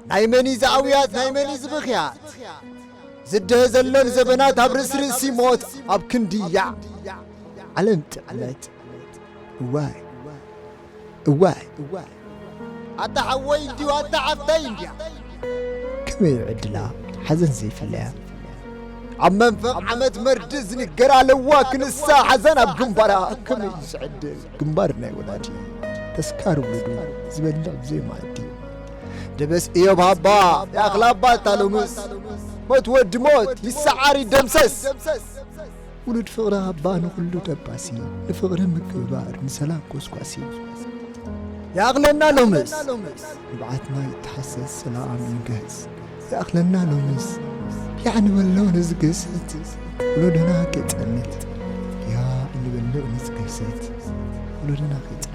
نايمني زعويات نايمني زبخيات زده زلن زبنات أبرس رسي موت أب كندية علمت واي أتا حوين دي وأتا عفتين دي كم يعدلا حزن زي في الله عمان فقعمت مردزني قرا لواك نسا حزن بقنبرا كم يسعد قنبرنا يا ولادي تسكار ولدو زبلع زي ما عدي دبس إيو بابا يا أغلابا تالومس موت ود موت يسعاري دمسس ولد فقرا بانو كله تباسي لفقرا مكبار مسلام كوسكواسي يا أغلنا لومس بعتنا يتحسس سلام ينقهز يا أغلنا لومس يعني ولو نزقست ولدنا كتعنت يا اللي ولو نزقست ولدنا كتعنت